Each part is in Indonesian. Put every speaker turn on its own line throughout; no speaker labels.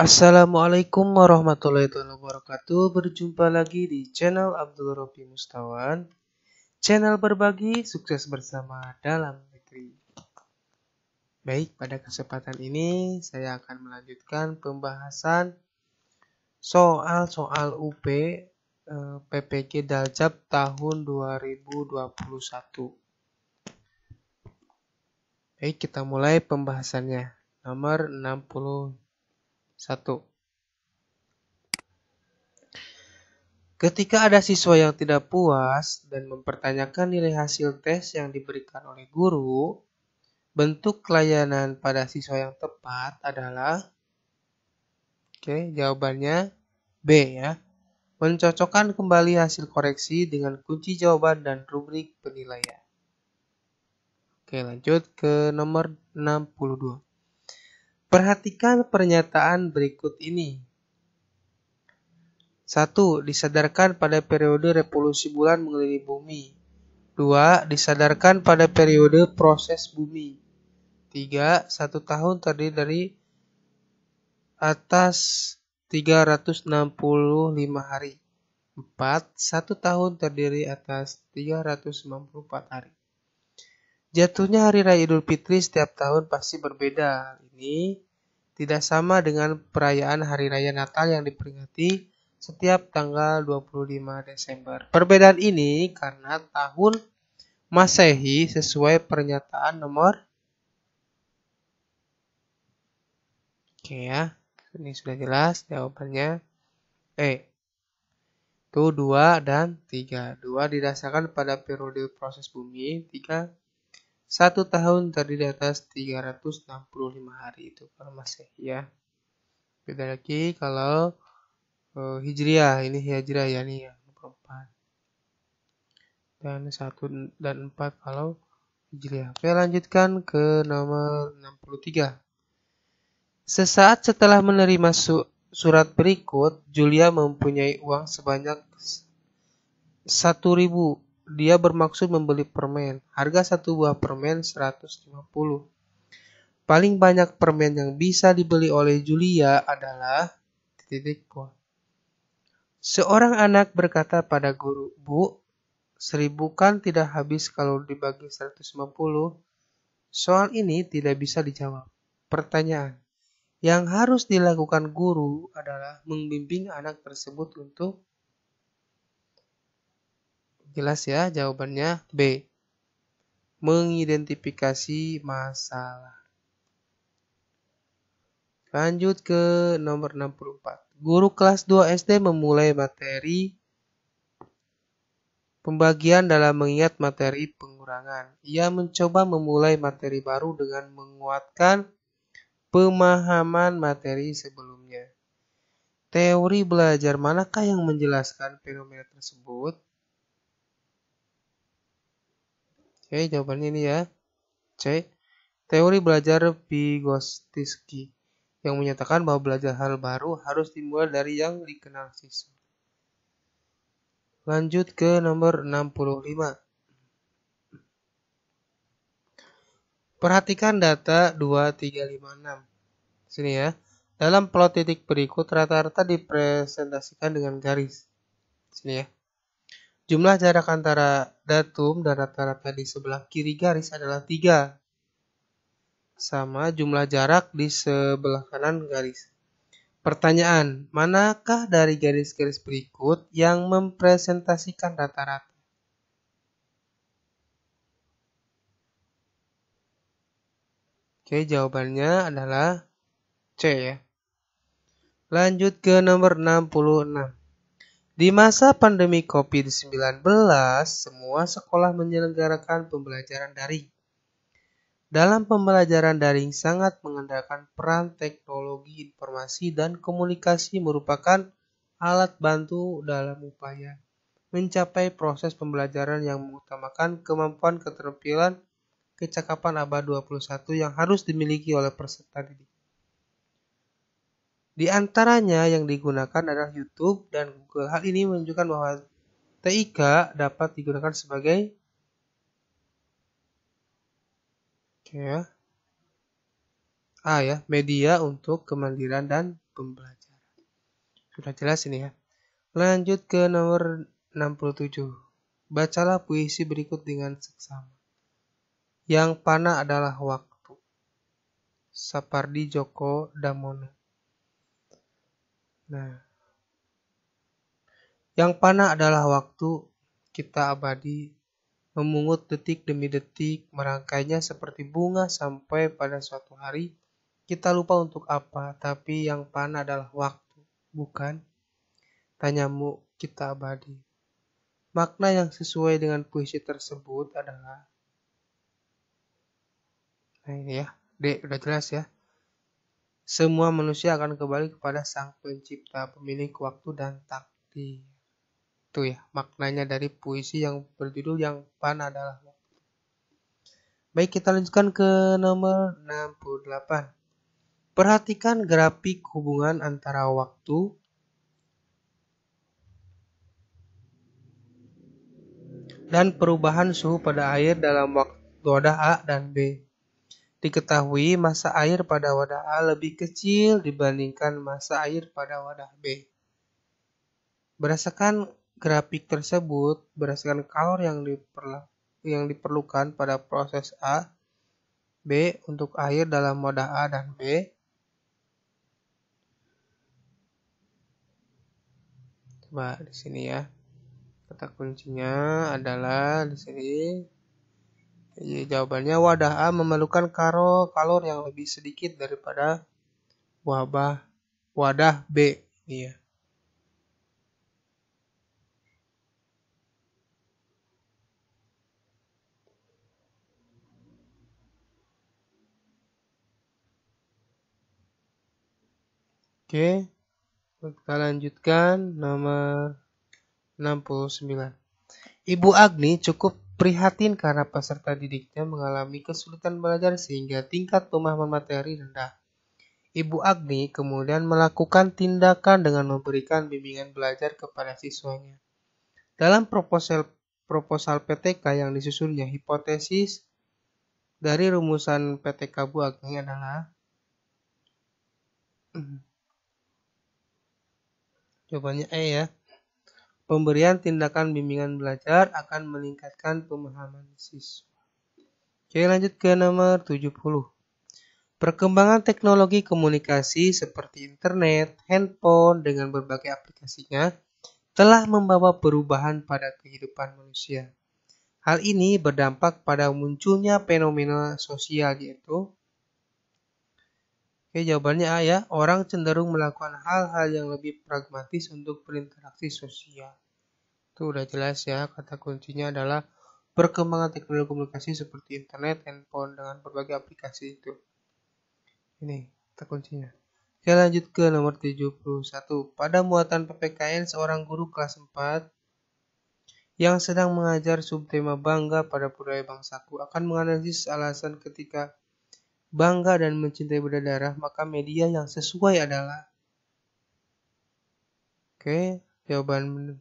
Assalamualaikum warahmatullahi wabarakatuh. Berjumpa lagi di channel Abdul Rofi Mustawan. Channel berbagi sukses bersama dalam negeri. Baik, pada kesempatan ini saya akan melanjutkan pembahasan soal-soal UP PPG Daljab tahun 2021. Baik, kita mulai pembahasannya. Nomor 61. Ketika ada siswa yang tidak puas dan mempertanyakan nilai hasil tes yang diberikan oleh guru, bentuk layanan pada siswa yang tepat adalah, jawabannya B ya. Mencocokkan kembali hasil koreksi dengan kunci jawaban dan rubrik penilaian. Lanjut ke nomor 62. Perhatikan pernyataan berikut ini. 1. Disadarkan pada periode revolusi bulan mengelilingi bumi. 2. Disadarkan pada periode proses bumi. 3. 1 tahun terdiri dari atas 365 hari. 4. 1 tahun terdiri atas 394 hari. Jatuhnya Hari Raya Idul Fitri setiap tahun pasti berbeda. Ini tidak sama dengan perayaan Hari Raya Natal yang diperingati setiap tanggal 25 Desember. Perbedaan ini karena tahun Masehi sesuai pernyataan nomor. Ya, ini sudah jelas jawabannya. Itu 2 dan 3. 2 didasarkan pada periode proses bumi. 3, 1 tahun terdiri atas 365 hari. Itu kalau Masehi ya. Beda lagi kalau Hijriah. Ini Hijriah ya nih ya. 4. Dan 1 dan 4 kalau Hijriah. Oke, lanjutkan ke nomor 63. Sesaat setelah menerima surat berikut, Julia mempunyai uang sebanyak 1.000. Dia bermaksud membeli permen. Harga satu buah permen 150. Paling banyak permen yang bisa dibeli oleh Julia adalah ... Seorang anak berkata pada guru, "Bu, 1.000 kan tidak habis kalau dibagi 150. Soal ini tidak bisa dijawab." Pertanyaan. Yang harus dilakukan guru adalah membimbing anak tersebut untuk... Jelas ya jawabannya B. Mengidentifikasi masalah. Lanjut ke nomor 64. Guru kelas 2 SD memulai materi pembagian dalam mengingat materi pengurangan. Ia mencoba memulai materi baru dengan menguatkan pemahaman materi sebelumnya. Teori belajar manakah yang menjelaskan fenomena tersebut? Jawabannya ini ya. C. Teori belajar Vygotsky yang menyatakan bahwa belajar hal baru harus dimulai dari yang dikenal siswa. Lanjut ke nomor 65. Perhatikan data 2, 3, 5, 6. Sini ya. Dalam plot titik berikut rata-rata dipresentasikan dengan garis. Sini ya. Jumlah jarak antara datum dan rata-rata di sebelah kiri garis adalah 3. Sama jumlah jarak di sebelah kanan garis. Pertanyaan, manakah dari garis-garis berikut yang mempresentasikan rata-rata? Jawabannya adalah C ya. Lanjut ke nomor 66. Di masa pandemi COVID-19, semua sekolah menyelenggarakan pembelajaran daring. Dalam pembelajaran daring sangat mengandalkan peran teknologi informasi dan komunikasi merupakan alat bantu dalam upaya mencapai proses pembelajaran yang mengutamakan kemampuan keterampilan kecakapan abad 21 yang harus dimiliki oleh peserta didik. Di antaranya yang digunakan adalah YouTube dan Google. Hal ini menunjukkan bahwa TIK dapat digunakan sebagai A ya, media untuk kemandirian dan pembelajaran. Sudah jelas ini ya. Lanjut ke nomor 67. Bacalah puisi berikut dengan seksama. Yang panah adalah waktu. Sapardi Djoko Damono. Nah, yang panah adalah waktu, kita abadi, memungut detik demi detik, merangkainya seperti bunga sampai pada suatu hari, kita lupa untuk apa, tapi yang panah adalah waktu, bukan? Tanyamu, kita abadi. Makna yang sesuai dengan puisi tersebut adalah, nah ini ya, D, udah jelas ya. Semua manusia akan kembali kepada Sang Pencipta, pemilik waktu dan takdir. Itu ya, maknanya dari puisi yang berjudul Yang Panah adalah Waktu. Baik, kita lanjutkan ke nomor 68. Perhatikan grafik hubungan antara waktu dan perubahan suhu pada air dalam wadah A dan B. Diketahui massa air pada wadah A lebih kecil dibandingkan massa air pada wadah B. Berdasarkan grafik tersebut, berdasarkan kalor yang diperlukan pada proses A, B untuk air dalam wadah A dan B. Coba di sini ya. Kata kuncinya adalah di sini. Jadi jawabannya wadah A memerlukan kalor yang lebih sedikit daripada wadah B. Iya. Oke. Kita lanjutkan nomor 69. Ibu Agni cukup prihatin karena peserta didiknya mengalami kesulitan belajar sehingga tingkat pemahaman materi rendah. Ibu Agni kemudian melakukan tindakan dengan memberikan bimbingan belajar kepada siswanya. Dalam proposal PTK yang disusunnya, hipotesis dari rumusan PTK Bu Agni adalah jawabannya E ya. Pemberian tindakan bimbingan belajar akan meningkatkan pemahaman siswa. Oke, lanjut ke nomor 70. Perkembangan teknologi komunikasi seperti internet, handphone dengan berbagai aplikasinya telah membawa perubahan pada kehidupan manusia. Hal ini berdampak pada munculnya fenomena sosial yaitu, jawabannya A ya, orang cenderung melakukan hal-hal yang lebih pragmatis untuk berinteraksi sosial. Itu udah jelas ya, kata kuncinya adalah perkembangan teknologi komunikasi seperti internet, handphone dengan berbagai aplikasi itu. Ini kata kuncinya. Kita lanjut ke nomor 71. Pada muatan PPKN, seorang guru kelas 4 yang sedang mengajar subtema bangga pada budaya bangsaku akan menganalisis alasan ketika bangga dan mencintai budaya daerah, maka media yang sesuai adalah, jawaban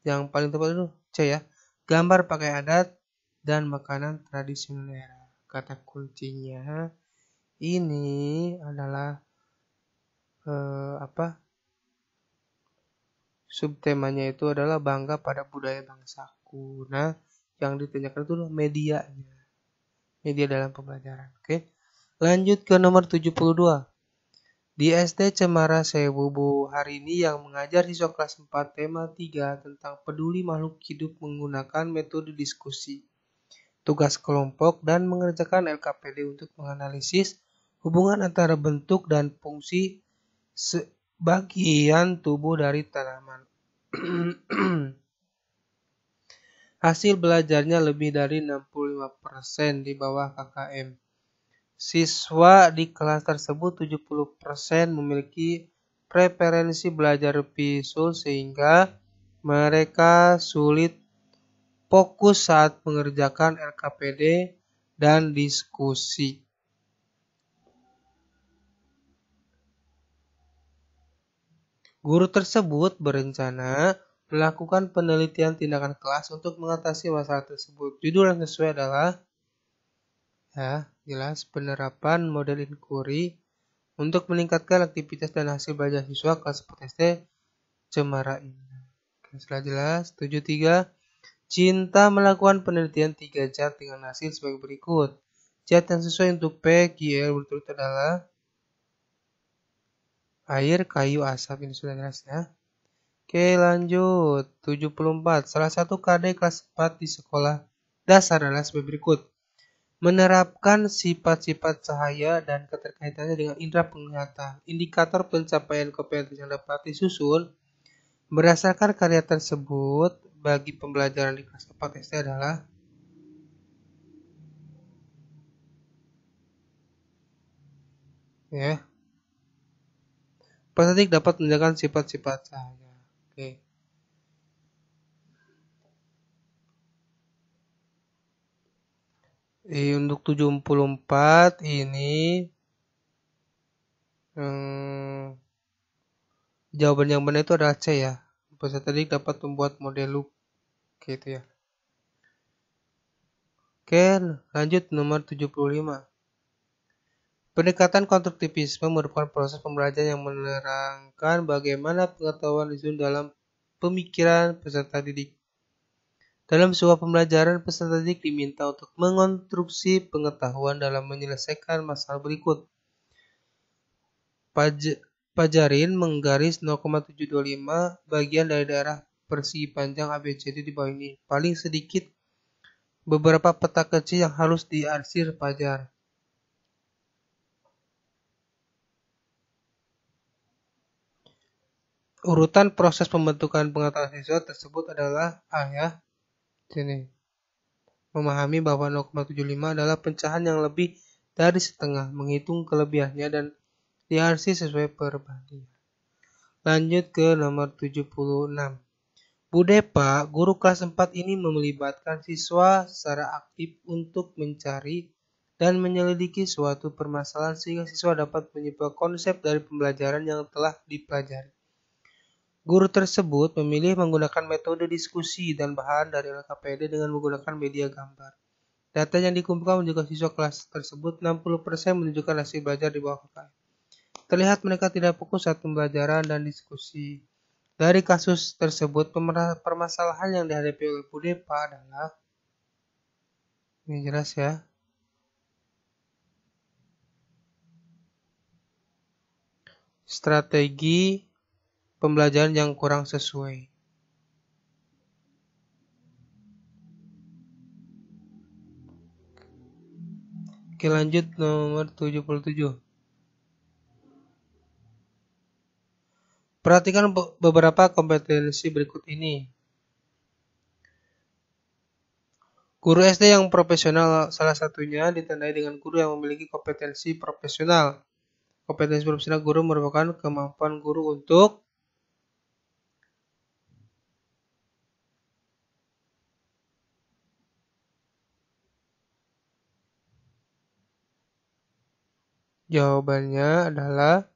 yang paling tepat itu C ya, gambar pakai adat dan makanan tradisional daerah. Kata kuncinya ini adalah subtemanya itu adalah bangga pada budaya bangsaku. Nah, yang ditanyakan itu medianya. Media dalam pembelajaran. Oke. Lanjut ke nomor 72. Di SD Cemara Sewu Bu hari ini yang mengajar siswa kelas 4 tema 3 tentang peduli makhluk hidup menggunakan metode diskusi, tugas kelompok, dan mengerjakan LKPD untuk menganalisis hubungan antara bentuk dan fungsi sebagian tubuh dari tanaman. Hasil belajarnya lebih dari 65% di bawah KKM. Siswa di kelas tersebut 70% memiliki preferensi belajar visual sehingga mereka sulit fokus saat mengerjakan LKPD dan diskusi. Guru tersebut berencana melakukan penelitian tindakan kelas untuk mengatasi masalah tersebut. Judul yang sesuai adalah jelas penerapan model inquiry untuk meningkatkan aktivitas dan hasil belajar siswa kelas 4 SD Cemara Indah. Setelah jelas, 73. Cinta melakukan penelitian 3 zat dengan hasil sebagai berikut. Zat yang sesuai untuk P, Q, R berturut adalah air, kayu, asap. Ini sudah jelas ya. Oke, lanjut. 74. Salah satu KD kelas 4 di sekolah dasar adalah sebagai berikut. Menerapkan sifat-sifat cahaya dan keterkaitannya dengan indera penglihatan. Indikator pencapaian kompetensi yang dapat disusun berdasarkan karya tersebut bagi pembelajaran di kelas 4 SD adalah ya. Peserta dapat menunjukkan sifat-sifat cahaya. Oke. Untuk 74 ini jawaban yang benar itu adalah C ya. Peserta didik dapat membuat model loop gitu ya. Oke, lanjut nomor 75. Pendekatan konstruktivisme merupakan proses pembelajaran yang menerangkan bagaimana pengetahuan disusun dalam pemikiran peserta didik. Dalam sebuah pembelajaran, peserta didik diminta untuk mengonstruksi pengetahuan dalam menyelesaikan masalah berikut. Pajarin menggaris 0,725 bagian dari daerah persegi panjang ABCD di bawah ini. Paling sedikit beberapa peta kecil yang harus diarsir Pajar. Urutan proses pembentukan pengetahuan siswa tersebut adalah A ya. Sini. Memahami bahwa 0,75 adalah pecahan yang lebih dari setengah, menghitung kelebihannya dan diarsir sesuai perbandingan. Lanjut ke nomor 76. Bu Depa, guru kelas 4 ini melibatkan siswa secara aktif untuk mencari dan menyelidiki suatu permasalahan sehingga siswa dapat menyimpulkan konsep dari pembelajaran yang telah dipelajari. Guru tersebut memilih menggunakan metode diskusi dan bahan dari LKPD dengan menggunakan media gambar. Data yang dikumpulkan menunjukkan siswa kelas tersebut 60% menunjukkan hasil belajar di bawah KKM. Terlihat mereka tidak fokus saat pembelajaran dan diskusi. Dari kasus tersebut, permasalahan yang dihadapi oleh Bu Depa adalah ini jelas ya. Strategi pembelajaran yang kurang sesuai. Oke, lanjut nomor 77. Perhatikan beberapa kompetensi berikut ini. Guru SD yang profesional salah satunya ditandai dengan guru yang memiliki kompetensi profesional. Kompetensi profesional guru merupakan kemampuan guru untuk jawabannya adalah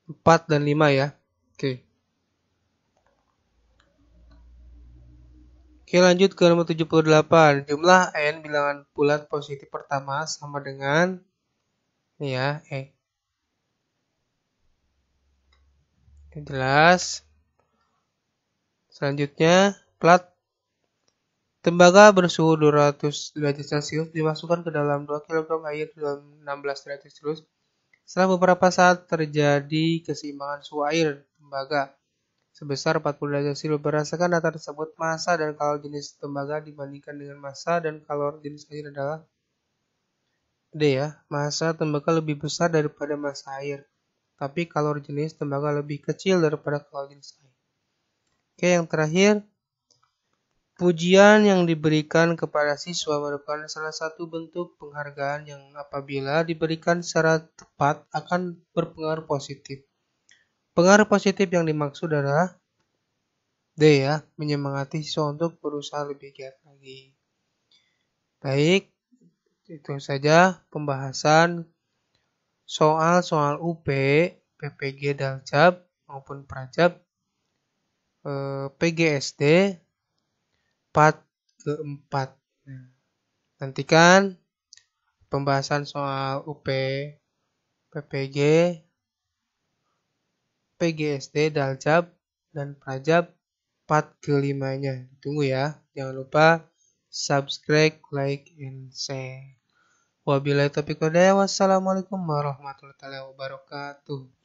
empat dan 5 ya. Oke. Oke, lanjut ke nomor 78. Jumlah n bilangan bulat positif pertama sama dengan ini ya, Jelas. Selanjutnya, plat tembaga bersuhu 200 derajat Celcius dimasukkan ke dalam 2 kg air dalam 16 derajat Celcius. Setelah beberapa saat terjadi keseimbangan suhu air tembaga sebesar 40 derajat Celcius. Berdasarkan data tersebut, massa dan kalor jenis tembaga dibandingkan dengan massa dan kalor jenis air adalah D ya. Massa tembaga lebih besar daripada massa air, tapi kalor jenis tembaga lebih kecil daripada kalor jenis air. Oke, yang terakhir, pujian yang diberikan kepada siswa merupakan salah satu bentuk penghargaan yang apabila diberikan secara tepat akan berpengaruh positif. Pengaruh positif yang dimaksud adalah D ya, menyemangati siswa untuk berusaha lebih giat lagi. Baik, itu saja pembahasan soal-soal UP, PPG Daljab maupun Prajab PGSD part keempat. Nah, nantikan pembahasan soal UP, PPG, PGSD, Daljab, dan Prajab part kelimanya. Tunggu ya. Jangan lupa subscribe, like, and share. Wabillahi taufiq wal hidayah. Wassalamualaikum warahmatullahi wabarakatuh.